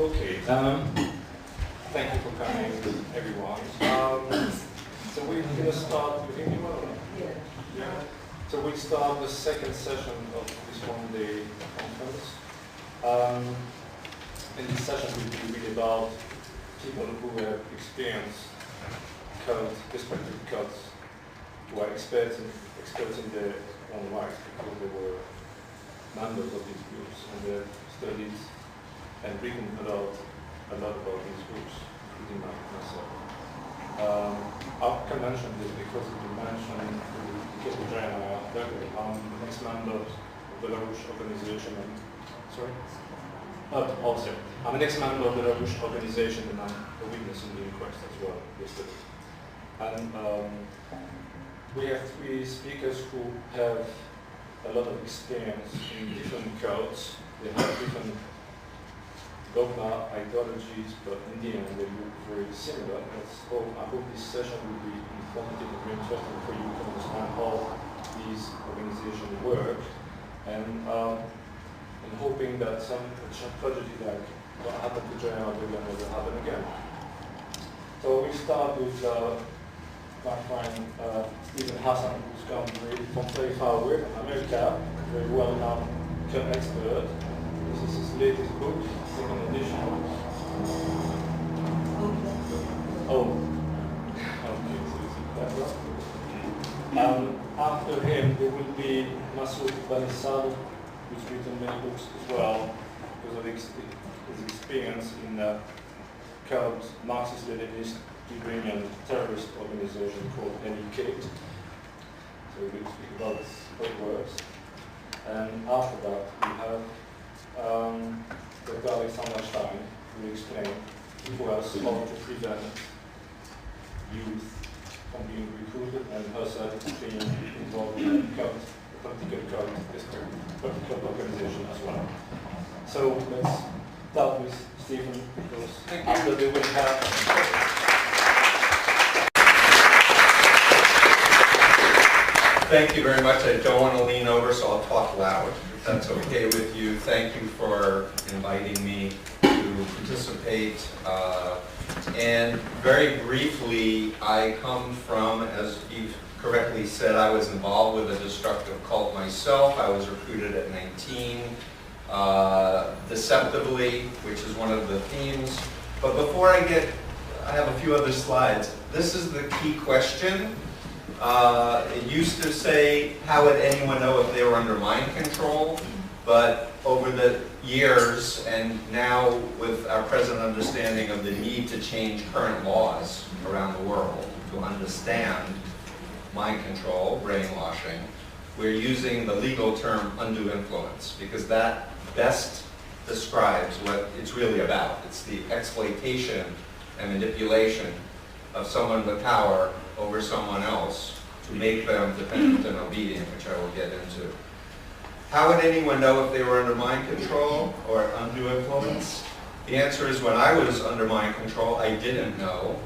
Okay, thank you for coming, everyone. So we're going to start, you think you want to? Yeah. So we start the second session of this one-day conference. And this session will be really about people who have experienced cult, destructive cults, who are experts in their own rights because they were members of these groups and they studied and written a lot about these groups, including myself. I can mention this because you mentioned I'm the next member of the Belarus organization. Also, I'm an ex-member of the Belarus organization and I'm a witness in the inquest as well yesterday. And we have three speakers who have a lot of experience in different cults. They have different dogma, ideologies, but in the end they look very similar. I hope this session will be informative and very interesting for you to understand how these organizations work, and hoping that some tragedy like what happened to General will never happen again. So we start with my friend Stephen Hassan, who's come from very far away from America, a very well-known cult expert. This is his latest book, second edition. Oh, okay, so it's that one. After him, there will be Masoud Banisal, who's written many books as well, because of his experience in cult Marxist-Leninist Iranian terrorist organization called NEK. So we will speak about how it works. And after that, we have Dr. Alexander Stein, who will explain to us how to prevent youth from being recruited and herself being involved in a cult, a political cult, political organization as well. So let's start with Stephen, because after they will have. Thank you very much. I don't want to lean over, so I'll talk loud, if that's okay with you. Thank you for inviting me to participate. And very briefly, I come from, as Eve correctly said, I was involved with a destructive cult myself. I was recruited at 19, deceptively, which is one of the themes. But before I have a few other slides. This is the key question. It used to say, how would anyone know if they were under mind control? But over the years, and now with our present understanding of the need to change current laws around the world to understand mind control, brainwashing, we're using the legal term undue influence, because that best describes what it's really about. It's the exploitation and manipulation of someone with power over someone else to make them dependent and obedient, which I will get into. How would anyone know if they were under mind control or undue influence? The answer is, when I was under mind control, I didn't know.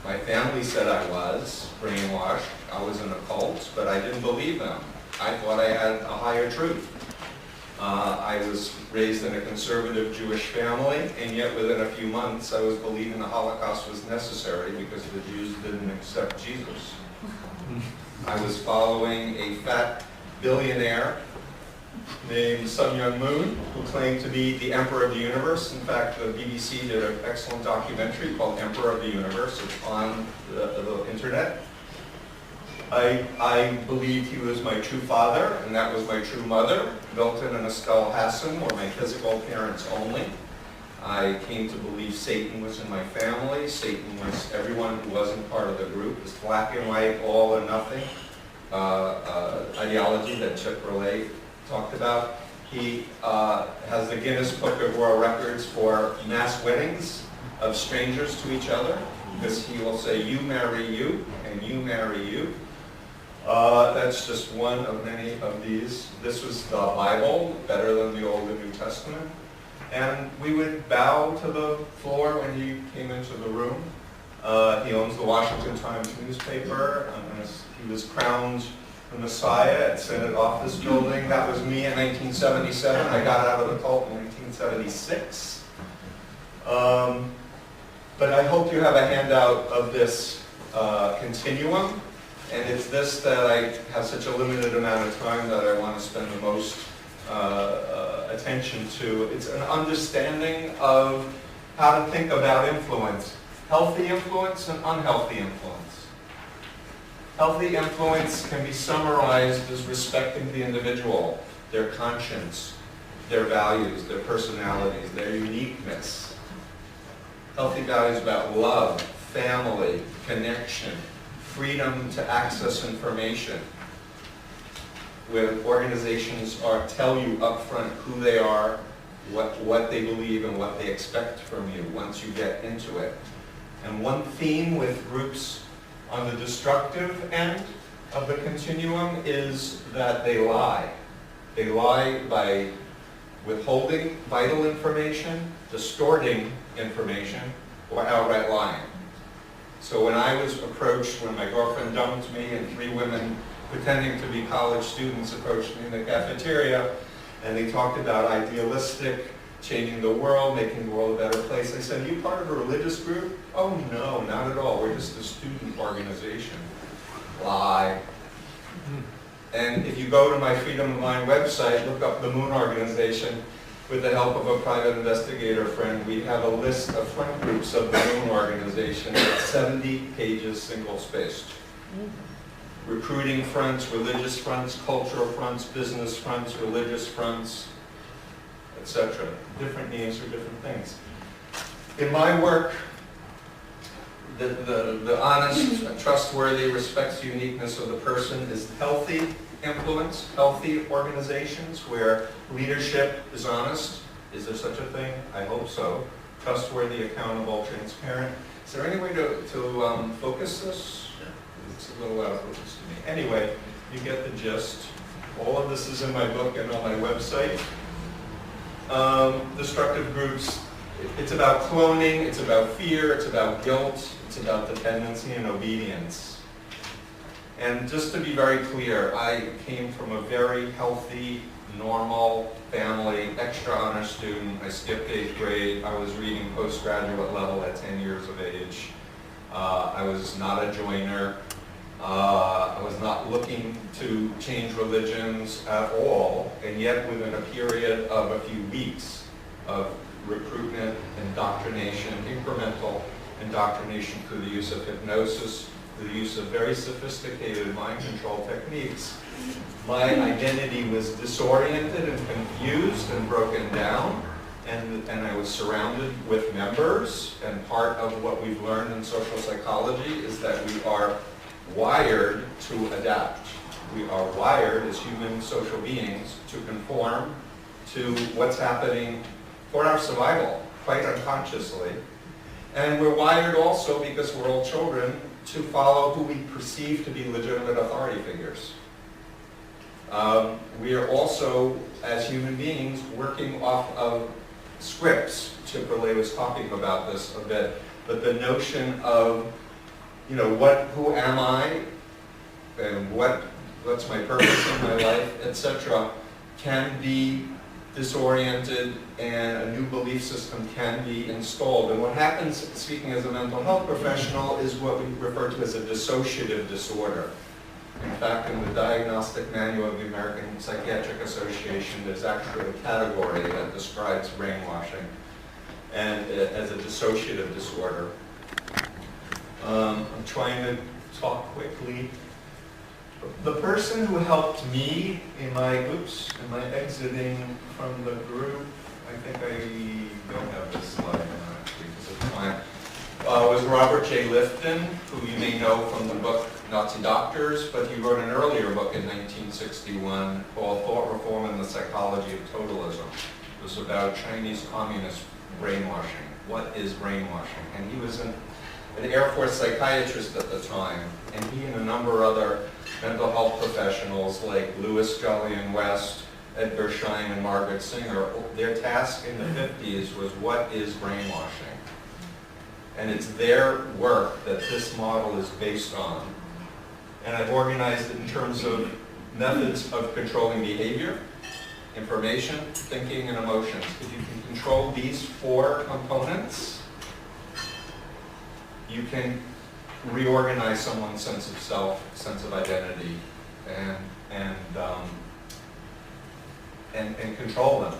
My family said I was brainwashed. I was in a cult, but I didn't believe them. I thought I had a higher truth. I was raised in a conservative Jewish family, and yet within a few months I was believing the Holocaust was necessary because the Jews didn't accept Jesus. I was following a fat billionaire named Sun Myung Moon, who claimed to be the Emperor of the Universe. In fact, the BBC did an excellent documentary called Emperor of the Universe. It's on the internet. I believed he was my true father, and that was my true mother. Milton and Estelle Hassan were my physical parents only. I came to believe Satan was in my family. Satan was everyone who wasn't part of the group. This black and white, all or nothing ideology that Chip Roulette talked about. He has the Guinness Book of World Records for mass weddings of strangers to each other, because he will say, you marry you, and you marry you. That's just one of many of these. This was the Bible, better than the Old and New Testament. And we would bow to the floor when he came into the room. He owns the Washington Times newspaper. He was crowned the Messiah at Senate Office Building. That was me in 1977. I got out of the cult in 1976. But I hope you have a handout of this continuum, and it's this that I have such a limited amount of time that I want to spend the most attention to. It's an understanding of how to think about influence, healthy influence and unhealthy influence. Healthy influence can be summarized as respecting the individual, their conscience, their values, their personalities, their uniqueness. Healthy values about love, family, connection, freedom to access information, where organizations tell you upfront who they are, what they believe, and what they expect from you once you get into it. And one theme with groups on the destructive end of the continuum is that they lie. They lie by withholding vital information, distorting information, or outright lying. So when I was approached, when my girlfriend dumped me and 3 women pretending to be college students approached me in the cafeteria, and they talked about idealistic, changing the world, making the world a better place. I said, are you part of a religious group? Oh no, not at all. We're just a student organization. Lie. And if you go to my Freedom of Mind website, look up the Moon Organization, with the help of a private investigator friend, we have a list of front groups of the Moon Organization that's 70 pages single-spaced. Recruiting fronts, religious fronts, cultural fronts, business fronts, religious fronts, etc. Different names for different things. In my work, the honest, trustworthy, respects the uniqueness of the person is healthy influence, healthy organizations where leadership is honest. Is there such a thing? I hope so. Trustworthy, accountable, transparent. Is there any way to focus this? It's a little out of focus to me. Anyway, you get the gist. All of this is in my book and on my website. Destructive groups, it's about cloning, it's about fear, it's about guilt, it's about dependency and obedience. And just to be very clear, I came from a very healthy, normal family, extra honor student. I skipped 8th grade. I was reading postgraduate level at 10 years of age. I was not a joiner. I was not looking to change religions at all, and yet within a period of a few weeks of recruitment, indoctrination, incremental indoctrination through the use of hypnosis, through the use of very sophisticated mind control techniques, my identity was disoriented and confused and broken down, and I was surrounded with members, and part of what we've learned in social psychology is that we are wired to adapt. We are wired as human social beings to conform to what's happening for our survival, quite unconsciously. And we're wired also, because we're all children, to follow who we perceive to be legitimate authority figures. We are also, as human beings, working off of scripts. Chip Relay was talking about this a bit, but the notion of, who am I, and what's my purpose in my life, etc., can be disoriented, and a new belief system can be installed. And what happens, speaking as a mental health professional, is what we refer to as a dissociative disorder. In fact, in the Diagnostic Manual of the American Psychiatric Association, there's actually a category that describes brainwashing and as a dissociative disorder. I'm trying to talk quickly. The person who helped me in my exiting from the group, I think I don't have this slide because of time, was Robert J. Lifton, who you may know from the book Nazi Doctors, but he wrote an earlier book in 1961 called Thought Reform and the Psychology of Totalism. It was about Chinese communist brainwashing. What is brainwashing? And he was an Air Force psychiatrist at the time, and he and a number of other mental health professionals like Louis Jolyon West, Edgar Schein, and Margaret Singer, their task in the 50s was, what is brainwashing? And it's their work that this model is based on. And I've organized it in terms of methods of controlling behavior, information, thinking, and emotions. If you can control these 4 components, you can reorganize someone's sense of self, sense of identity, and control them.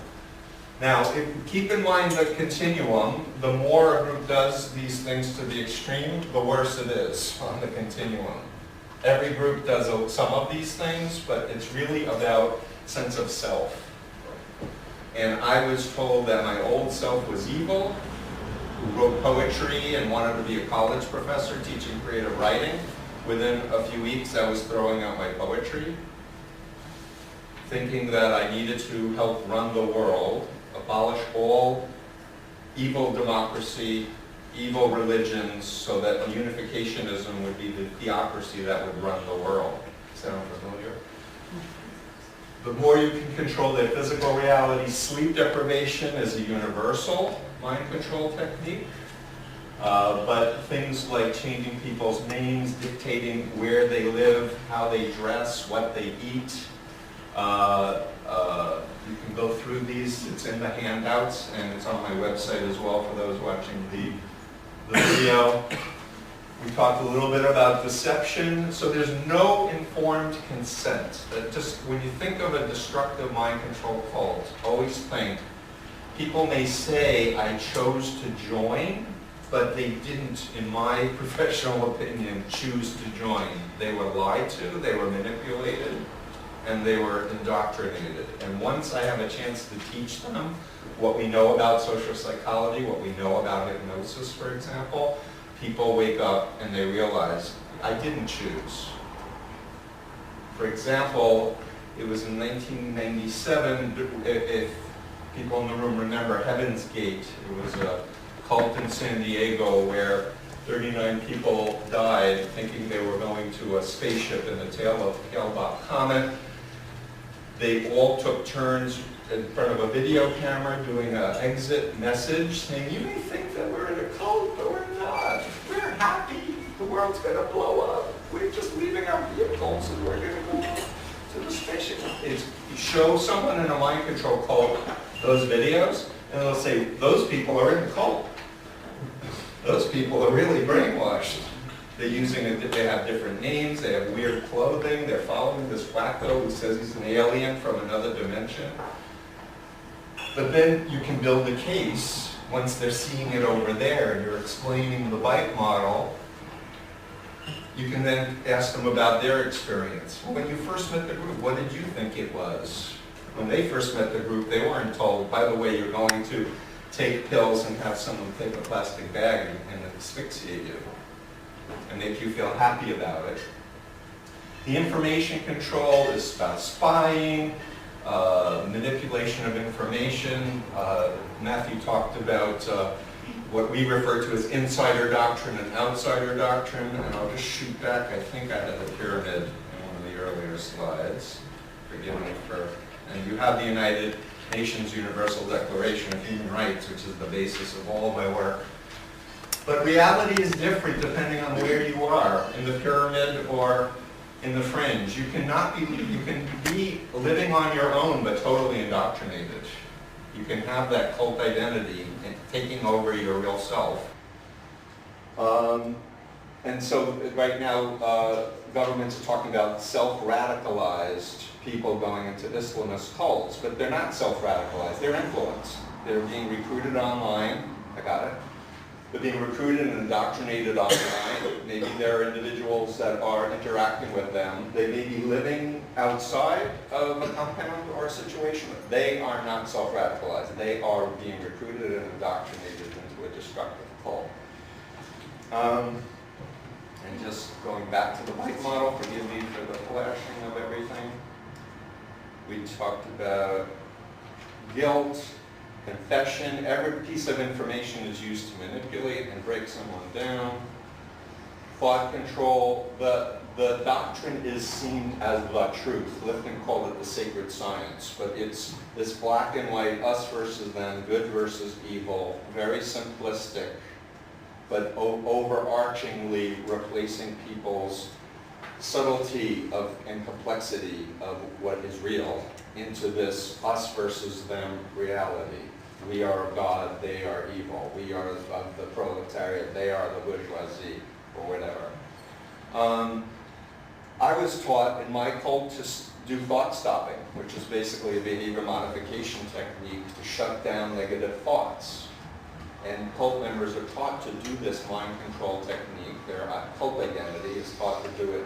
Now, keep in mind the continuum. The more a group does these things to the extreme, the worse it is on the continuum. Every group does some of these things, but it's really about sense of self. And I was told that my old self was evil, who wrote poetry and wanted to be a college professor teaching creative writing. Within a few weeks, I was throwing out my poetry, thinking that I needed to help run the world, abolish all evil democracy, evil religions, so that unificationism would be the theocracy that would run the world. Sound familiar? The more you can control their physical reality, sleep deprivation is a universal mind control technique. But things like changing people's names, dictating where they live, how they dress, what they eat. You can go through these. It's in the handouts, and it's on my website as well for those watching the video. We talked a little bit about deception. So there's no informed consent. That just when you think of a destructive mind control cult, always think people may say, I chose to join, but they didn't, in my professional opinion, choose to join. They were lied to, they were manipulated, and they were indoctrinated. And once I have a chance to teach them what we know about social psychology, what we know about hypnosis, for example, people wake up and they realize, I didn't choose. For example, it was in 1997, if people in the room remember Heaven's Gate. It was a cult in San Diego where 39 people died thinking they were going to a spaceship in the tail of the Hale-Bopp comet. They all took turns in front of a video camera doing an exit message saying, you may think that we're in a cult, but we're not. We're happy. The world's going to blow up. We're just leaving our vehicles and we're going to go to the spaceship. You show someone in a mind control cult those videos, and they'll say, those people are in the cult. Those people are really brainwashed. They're using it, they have different names, they have weird clothing, they're following this wacko who says he's an alien from another dimension. But then you can build a case once they're seeing it over there and you're explaining the bike model. You can then ask them about their experience. Well, when you first met the group, what did you think it was? When they first met the group, they weren't told, by the way, you're going to take pills and have someone take a plastic bag and asphyxiate you and make you feel happy about it. The information control is about spying, manipulation of information. Matthew talked about what we refer to as insider doctrine and outsider doctrine, and I'll just shoot back. I think I had the pyramid in one of the earlier slides. Forgive me for, and you have the United Nations Universal Declaration of Human Rights, which is the basis of all of my work. But reality is different depending on where you are, in the pyramid or in the fringe. You can be living on your own but totally indoctrinated. You can have that cult identity and taking over your real self. And so right now, governments are talking about self-radicalized people going into Islamist cults, but they're not self-radicalized, they're influenced. They're being recruited online, I got it. They're being recruited and indoctrinated online. Maybe there are individuals that are interacting with them. They may be living outside of a compound or a situation. They are not self-radicalized. They are being recruited and indoctrinated into a destructive cult. And just going back to the bike model, forgive me for the flashing of everything. We talked about guilt, confession. Every piece of information is used to manipulate and break someone down. Thought control. The doctrine is seen as the truth. Lifton called it the sacred science, but it's this black and white, us versus them, good versus evil, very simplistic, but overarchingly replacing people's subtlety and complexity of what is real into this us versus them reality. We are of God, they are evil. We are of the proletariat, they are the bourgeoisie, or whatever. I was taught in my cult to do thought stopping, which is basically a behavior modification technique to shut down negative thoughts. And cult members are taught to do this mind control technique. Their cult identity is taught to do it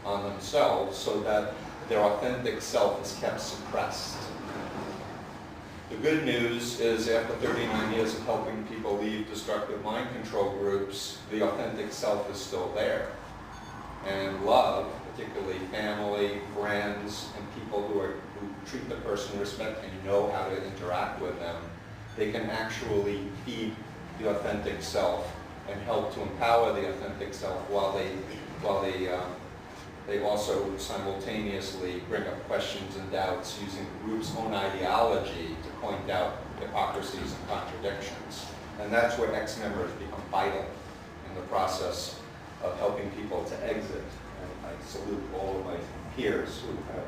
on themselves so that their authentic self is kept suppressed. The good news is after 39 years of helping people leave destructive mind control groups, the authentic self is still there. And love, particularly family, friends, and people who treat the person with respect and know how to interact with them, they can actually feed the authentic self and help to empower the authentic self while they also simultaneously bring up questions and doubts using the group's own ideology to point out hypocrisies and contradictions. And that's where ex-members become vital in the process of helping people to exit. And I salute all of my peers who have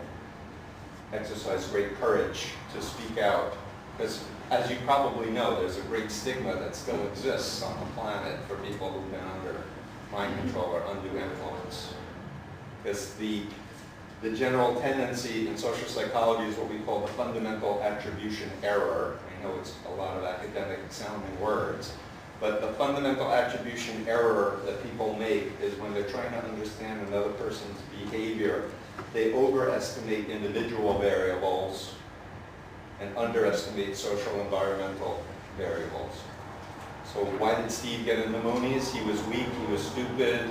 exercised great courage to speak out. Because as you probably know, there's a great stigma that still exists on the planet for people who've been under mind control or undue influence. Because the general tendency in social psychology is what we call the fundamental attribution error. I know it's a lot of academic sounding words, but the fundamental attribution error that people make is when they're trying to understand another person's behavior, they overestimate individual variables and underestimate social environmental variables. So why did Steve get in pneumonias? He was weak, he was stupid,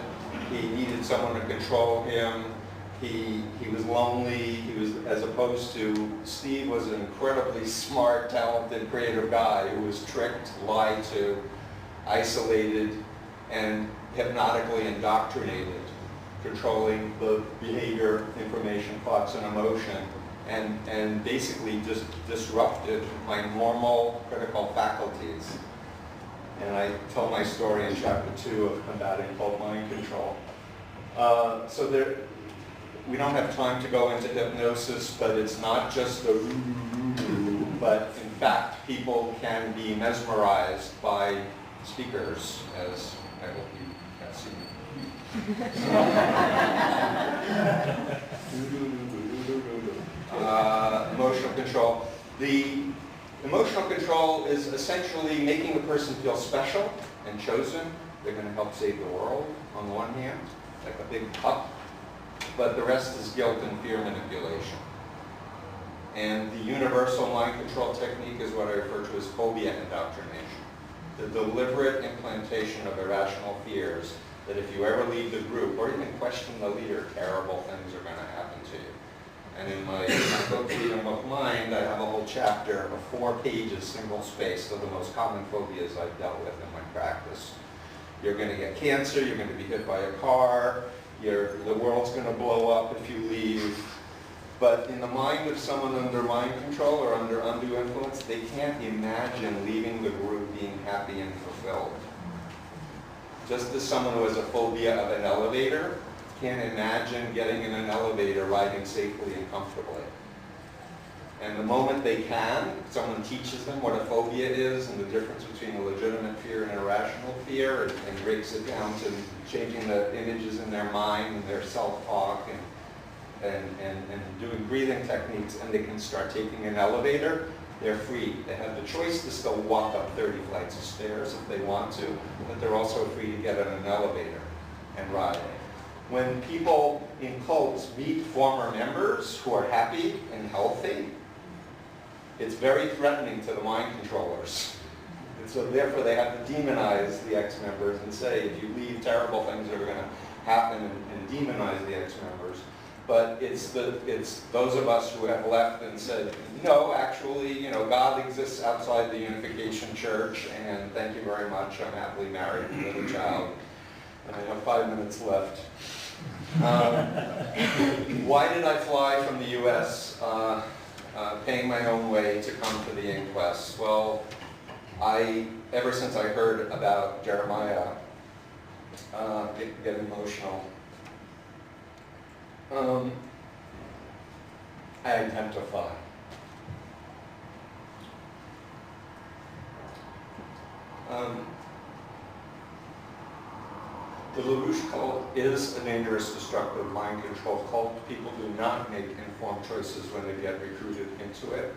he needed someone to control him, he was lonely, as opposed to Steve was an incredibly smart, talented, creative guy who was tricked, lied to, isolated, and hypnotically indoctrinated, controlling the behavior, information, thoughts, and emotion, and basically just disrupted my normal critical faculties. And I tell my story in chapter 2 of Combating Cult Mind Control. We don't have time to go into hypnosis, but it's not just the but in fact, people can be mesmerized by speakers, as I hope you have seen. Emotional control. The emotional control is essentially making the person feel special and chosen. They're going to help save the world, on the one hand, like a big pup. But the rest is guilt and fear manipulation. And the universal mind control technique is what I refer to as phobia indoctrination. The deliberate implantation of irrational fears that if you ever leave the group or even question the leader, terrible things are going to happen to you. And in my book, Freedom of Mind, I have a whole chapter of 4 pages, single spaced, of the most common phobias I've dealt with in my practice. You're going to get cancer, you're going to be hit by a car, the world's going to blow up if you leave. But in the mind of someone under mind control or under undue influence, they can't imagine leaving the group being happy and fulfilled. Just as someone who has a phobia of an elevator can't imagine getting in an elevator riding safely and comfortably. And the moment they can, someone teaches them what a phobia is and the difference between a legitimate fear and an irrational fear, and breaks it down to changing the images in their mind and their self-talk and doing breathing techniques, and they can start taking an elevator, they're free. They have the choice to still walk up 30 flights of stairs if they want to, but they're also free to get in an elevator and ride. When people in cults meet former members who are happy and healthy, it's very threatening to the mind controllers. And so therefore they have to demonize the ex-members and say, if you leave, terrible things are going to happen, and demonize the ex-members. But it's those of us who have left and said, no, actually, God exists outside the Unification Church, and thank you very much, I'm happily married with a child, and I have 5 minutes left. Why did I fly from the U.S., paying my own way to come to the inquest? Well, ever since I heard about Jeremiah, get emotional. identify. The LaRouche cult is a dangerous, destructive mind control cult. People do not make informed choices when they get recruited into it.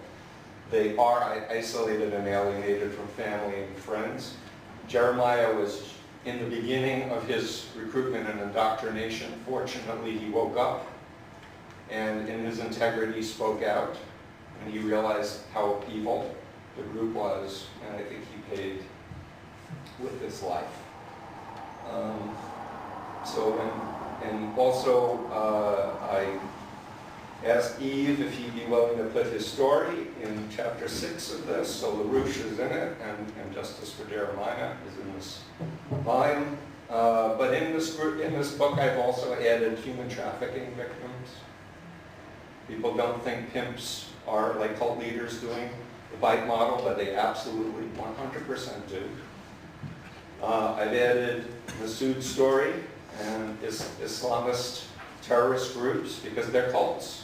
They are isolated and alienated from family and friends. Jeremiah was in the beginning of his recruitment and indoctrination. Fortunately, he woke up and in his integrity spoke out, and he realized how evil the group was, and I think he paid with his life. I asked Eve if he'd be willing to put his story in chapter 6 of this, so LaRouche is in it, and Justice for Jeremiah is in this volume. But in this book, I've also added human trafficking victims. People don't think pimps are like cult leaders doing the bite model, but they absolutely 100% do. I've added Masood's story and Islamist terrorist groups because they're cults.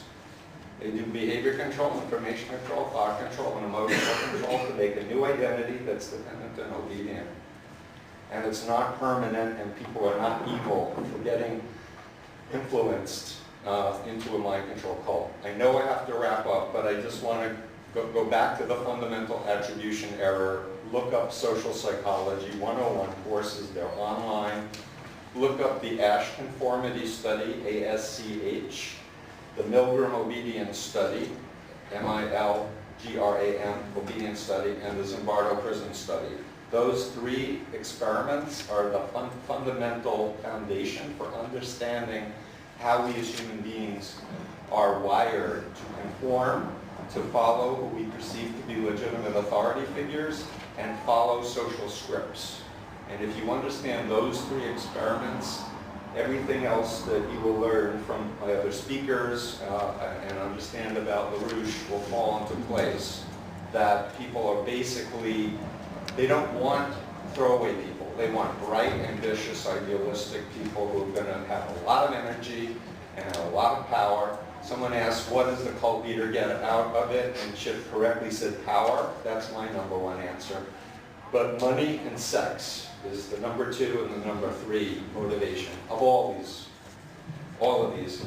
They do behavior control, information control, thought control, and emotional control to make a new identity that's dependent and obedient. And it's not permanent, and people are not evil for getting influenced into a mind control cult. I know I have to wrap up, but I just want to go back to the fundamental attribution error. Look up Social Psychology 101 courses, they're online. Look up the Asch Conformity Study, ASCH, the Milgram Obedience Study, MILGRAM Obedience Study, and the Zimbardo Prison Study. Those three experiments are the fundamental foundation for understanding how we as human beings are wired to conform, to follow who we perceive to be legitimate authority figures, and follow social scripts. And if you understand those three experiments, everything else that you will learn from my other speakers and understand about LaRouche will fall into place. That people are basically, they don't want throwaway people. They want bright, ambitious, idealistic people who are going to have a lot of energy and a lot of power. Someone asked, what does the cult leader get out of it? And Chip correctly said power. That's my #1 answer. But money and sex is the #2 and the #3 motivation of all of these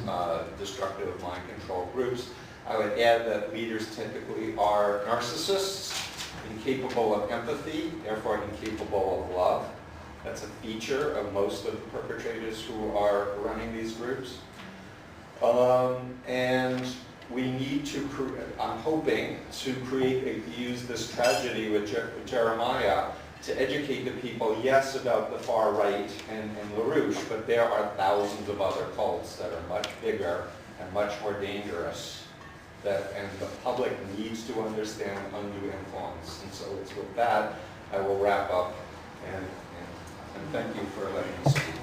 destructive mind control groups. I would add that leaders typically are narcissists, incapable of empathy, therefore incapable of love. That's a feature of most of the perpetrators who are running these groups. And we need to, I'm hoping, to use this tragedy with Jeremiah to educate the people, yes, about the far right and LaRouche, but there are thousands of other cults that are much bigger and much more dangerous, and the public needs to understand undue influence. And so it's with that I will wrap up, and thank you for letting me speak.